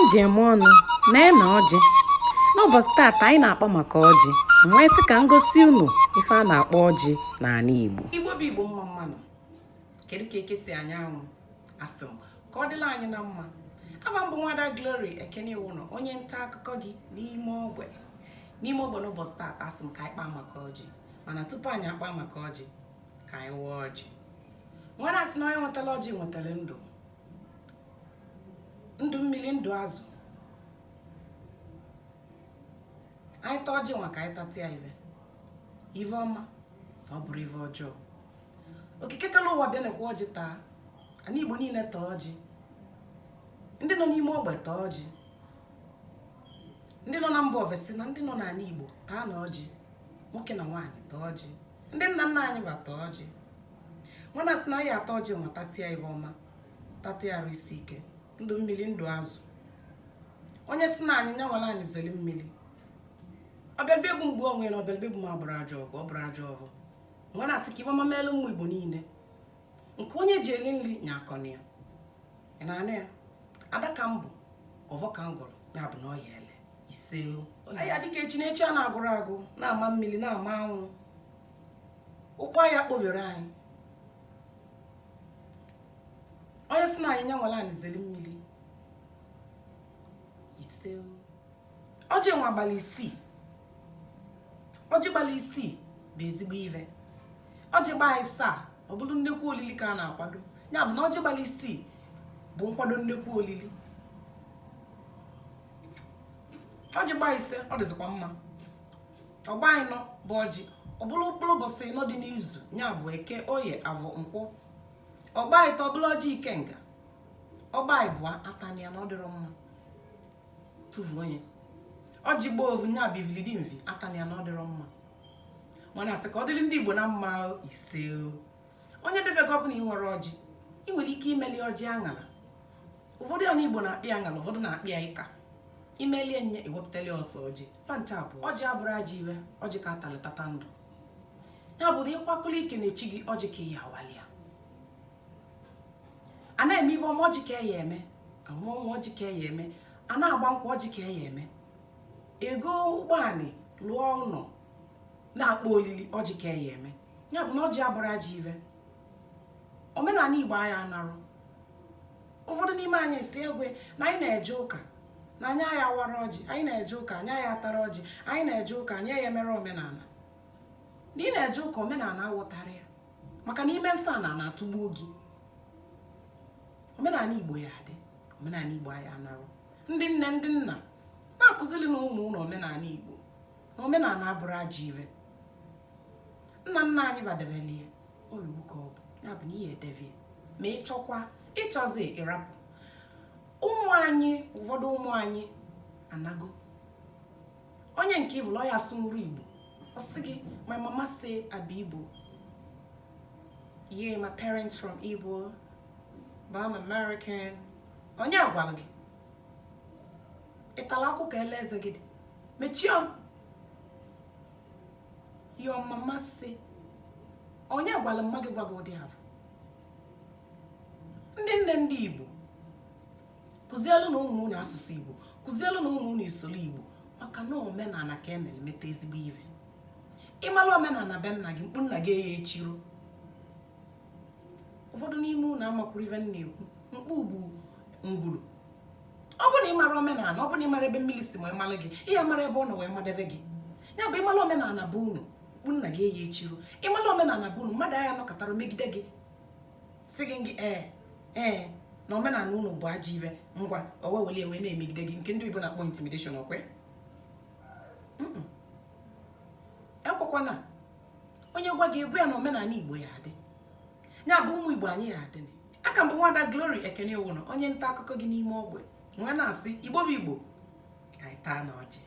ije eme ọnụ na-ene ọjị. N'ụbọchị taata anyị na-akpa maka ọjị. Nwee sị ka ngosi unu ife a na-akpọ ọjị n'ala Igbo. Igbo bụ Igbo mma mmanụ. Kedu ka ekesi anyị anwụ? Asị m ka ọ dịla anyị na mma. Aba mbụ Nwada Glory Ekene Iwuno, onye nta akụkọ gị n'ime ogbe n'ụbọchị taata. Asị m ka anyị kpaa maka ọjị. Mana tupu anyị akpa maka ọjị, ka anyị wụọ ọjị. Nwere asị na onye nwetara ọjị nwetara ndụ mmiri, ndụ azụ. Anyị taa ọjị nwa ka anyị tatịa ive ọma, ọ bụrụ ive ọjọọ. Okike kala ụwa bịa na-ekwe ọjị taa. Ana Igbo niile taa ọjị. Ndị nọ n'ime ogbe taa ọjị. Ndị nọ na mba ofesi na ndị nọ n'ala Igbo taa na ọjị. Nwoke na nwaanyị taa ọjị. Ndị nna nna anyị ba taa ọjị. Nwana sị na anyị ata ọjị nwa tatịa ive ọma, tatịa arụ isi ike, ndụ mmiri, ndụ azụ. Onye sị na anyị nyanwala anyị zeli mmiri. Ọbịalbe egbu mgbe onwe na ọbịalbe egbu ma bụrụ ajọ ọgụ, ọ bụrụ ajọ ọgụ. Nwana sị ka ibe ọma meelu ụmụ Igbo niile. Nke onye ji eli nri nya akọni ya. Ị na-anụ ya? Ada ka mbụ, ọvọ ka m gụrụ, ya bụ na ọ ya ele. Ise o. Anyị adịka echi na-echi a na-agụrụ agụ, na-ama mmiri, na-ama anwụ. Ụkwụ ya kpobere anyị. Onye sị na anyị nyanwala anyị zeli mmiri. Ise o. Ọjị nwa abalị isii. Ọjị gbalị isii bụ ezigbo ive. Ọjị gbaa isaa, ọ bụrụ nnekwu olili ka a na-akwado. Ya bụ na ọjị gbalị isii bụ nkwado nnekwu olili. Ọjị gbaa ise, ọ dịzikwa mma. Ọgba anyị nọ bụ ọjị. Ọ bụrụ ụkpụrụ ụbọchị nọ dị n'izu, ya bụ Eke, Oye, Avọ, Nkwọ. Ọgba anyị tọ bụrụ ọjị Ikenga. Ọgba anyị bụ atani ya na ọ dịrọ mma. Tụvu onye. Ọjị gbaa ovu, ya bụ ivilidi mvi, atani ya na ọ dịrọ mma. Mana asị ka ọ dịrị ndị Igbo na mma ise o. Onye bebe gị ọbụla ị nwere ọjị, ị nwere ike imeli ọjị aṅara. Ụfọdụ ya na Igbo na-akpị aṅara, ụfọdụ na-akpị ya ịka. Imelie nye ewepụtali ọsọ ọjị. Pancha abụọ. Ọjị abụrụ ajọ iwe, ọjị ka atalịtata ndụ. Ya bụ na ịkwakọla ike na-echi gị ọjị ka ị ya awali ya. A na-eme ibe ọma ọjị ka e ya eme, anwụ ọnwa ọjị ka e ya eme, a na-agba nkwụ ọjị ka e ya eme. Ego ụgbọanị lụọ ụlọ na-akpọ olili ọjị ka e ya eme. Ya bụ na ọjị abụrụ ajọ iwe. Omenala Igbo anyị anarụ. Ụfọdụ n'ime anyị si egwe na anyị na-eje ụka na anyị agha awara ọjị, anyị na-eje ụka anyị agha atara ọjị, anyị na-eje ụka anyị ya emere omenala. Na ị na-eje ụka omenala awụtara ya, maka na ime nsọ na na-atụgbu gị. Omenala Igbo ya adị, omenala Igbo anyị anarụ. Ndị nne ndị nna na-akụzili na ụmụ ụlọ omenala Igbo na omenala abụrụ ajọ iwe. Nna nna anyị badebelie oyiwu ka ọ bụ, ya bụ na ihe edevie ma ịchọkwa ịchọzi ịrapụ. Ụmụ anyị, ụfọdụ ụmụ anyị anago. Onye nke ịbụla ya asụmuru Igbo, ọ sị gị, my mama say I be Igbo. Yeah, my parents from Igbo, but I'm American. Onye agwala gị? Ịtala akwụkwọ ele eze gị dị? Mechie m. Your mama say. Onye agwala mma gị gwa gị ụdị ahụ? Ndị nne ndị Igbo, kụzielu na ụmụ unu asụsụ Igbo, kụzielu na ụmụ unu isolu Igbo, maka na omenala ka emere meta ezigbo ive. Ịmalụ omenala be nna gị, mkpu nna gị ya echiro. Ụfọdụ n'ime unu amakwuru ive nna ekwu, mkpu bụ ngwuru. Ọ bụ na ịmara omenala, ọ bụ na ịmara ebe mmiri si ma ịmalụ gị, ihe mara ebe ọ nọ wee madebe gị. Ya bụ ịmalụ omenala bụ unu, mkpu nna gị ya echiro. Ịmalụ omenala bụ unu, mmadụ agha nọkọtara megide gị, sị gị na omenala unu bụ ajọ ive, ngwa owe weli ewe na-emegide gị, nke ndị Igbo na-akpọ intimidation. Okwe ekwekwana onye gwa gị egwu ya na omenala Igbo ya adị. Ya bụ ụmụ Igbo anyị ya adị. Aka mbụ Nwada Glory Ekene Iwuno, onye nta akụkọ gị n'ime ogbe. Nwe na-asị Igbo bụ Igbo ka anyị taa na ọjị.